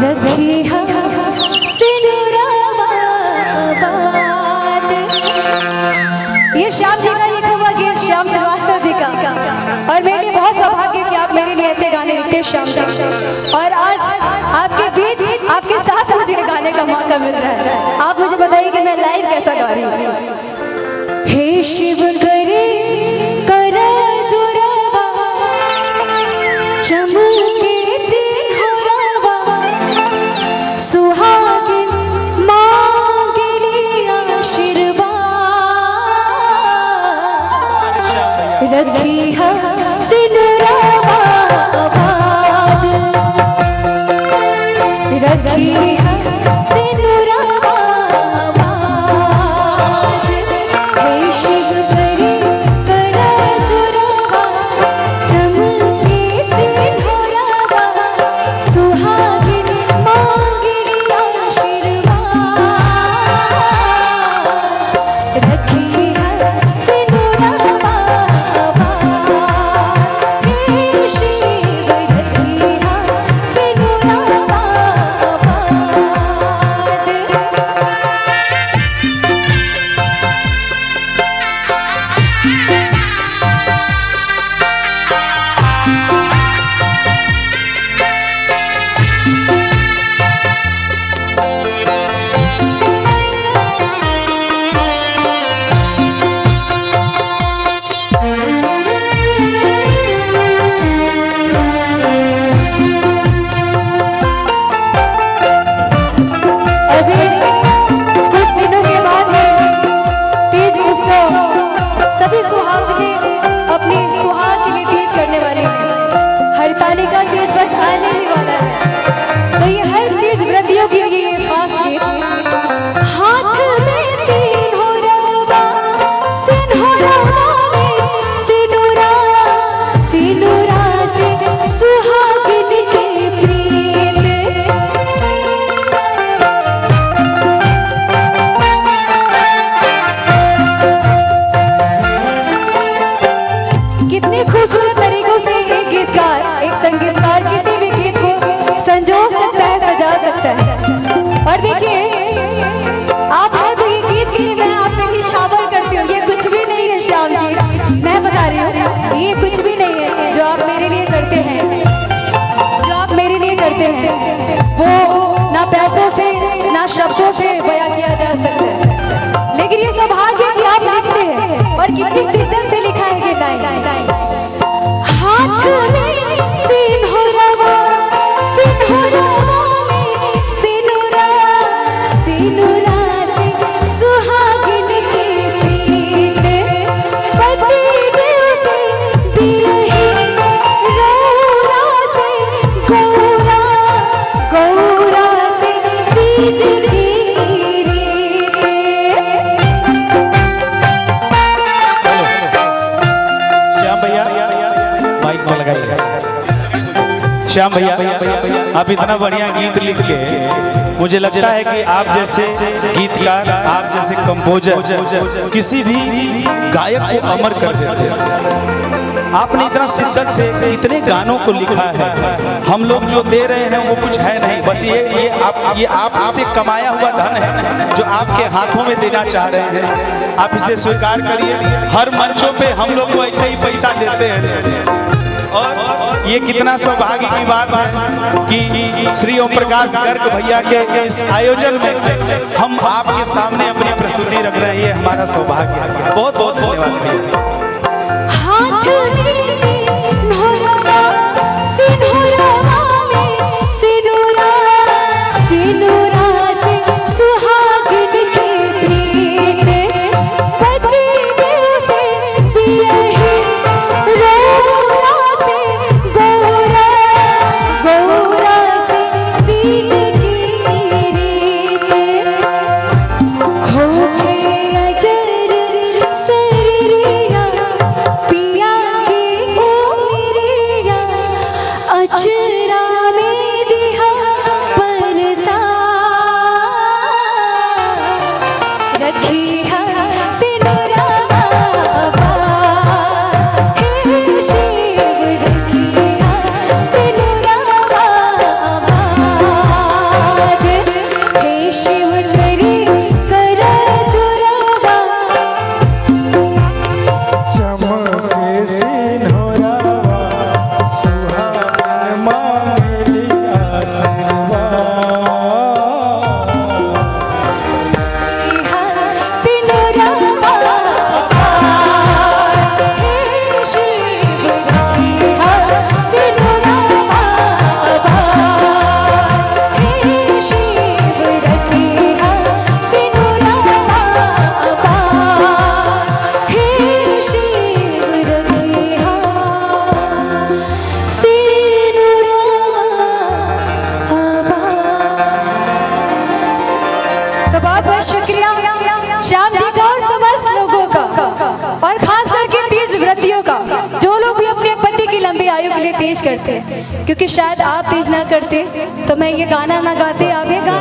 रखी है सिनुराबाद। ये श्याम जी का लिखा हुआ गीत, श्याम श्रीवास्तव जी का। और मेरे लिए बहुत सौभाग्य कि आप मेरे लिए ऐसे गाने लिखते हैं श्याम जी। और आज आपके बीच आपके साथ मुझे गाने का मौका मिल रहा है। आप मुझे बताइए कि मैं लाइव कैसा गा रही हूँ। हे शिव करे कर जुरावा चमके सिंहरावा सुहागिन मांगली आशीर्वाद। रखी है सिनुराबाद, रखी है सिनुराबाद। हे शिव करे कर जुरावा चमके सिंहरावा सुहागिन मांगली आशीर्वाद। रखी है सिनुराबाद, हे शिव रखी है सिनुराबाद। अभी कुछ दिनों के बाद ही तीज उत्सव सभी सुहागिनें अपनी सुहाग के लिए तीज करने वाली हैं। हरतालिका तीज बस आने ही वाला है, तो ये हर तीज व्रतियों के लिए ये खास गीत। हाथ में सिंदूरवा सिंदूरवा में सिनुरा सिनुरा से सुहागिन के प्रीत। कितने खूबसूरत तरीकों से एक गीतकार, एक संगीतकार किसी भी गीत को संजो सकता है, सजा सकता है। और देखिए आप हैं तो ये गीत के लिए मैं आप पे निशावर करती हूँ। ये कुछ भी नहीं है श्याम जी, मैं बता रही हूँ, ये कुछ भी नहीं है जो आप मेरे लिए करते हैं। जो आप मेरे लिए करते हैं वो ना पैसों से ना शब्दों से बयां किया जा सकता है, लेकिन ये सौभाग्य कि आप लिखते हैं और कितनी शिद्दत से लिखा है ये लाइन। हाथ में सिंदूरवा सिंदूरवा में सिनुरा सिनुरा से सुहागिन के प्रीत। पति देव से बिरहीन रौरा से गौरा गौरा से तीज की रीत। श्याम भैया माइक में लगाइए। श्याम भैया आप इतना बढ़िया गीत लिख के मुझे लगता है कि आप जैसे गीतकार, आप जैसे कंपोजर किसी भी गायक को अमर कर देते हैं। आपने इतना शिद्दत से इतने गानों को लिखा है, हम लोग जो दे रहे हैं वो कुछ है नहीं, बस ये आपसे कमाया हुआ धन है जो आपके हाथों में देना चाह रहे हैं। आप इसे स्वीकार करिए। हर मंचों पे हम लोग को ऐसे ही पैसा देते हैं। और ये कितना सौभाग्य की बात है कि श्री ओम प्रकाश गर्ग भैया के इस आयोजन में हम आपके सामने अपनी प्रस्तुति रख रहे हैं। ये हमारा सौभाग्य है। बहुत बहुत धन्यवाद भैया। हाथ में सिंदूरवा सिंदूरवा में सिनुरा सिनुरा से सुहागिन के प्रीत। पति देव से बिरहीन रौरा से गौरा गौरा से तीज की रीत। हो के अजर सरिया पिया की श्याम जी का और समस्त लोगों का, और खास करके तेज व्रतियों का, जो लोग भी अपने पति की लंबी आयु के लिए तेज करते हैं, क्योंकि शायद आप तेज ना करते तो मैं ये गाना ना गाते, आप ये गा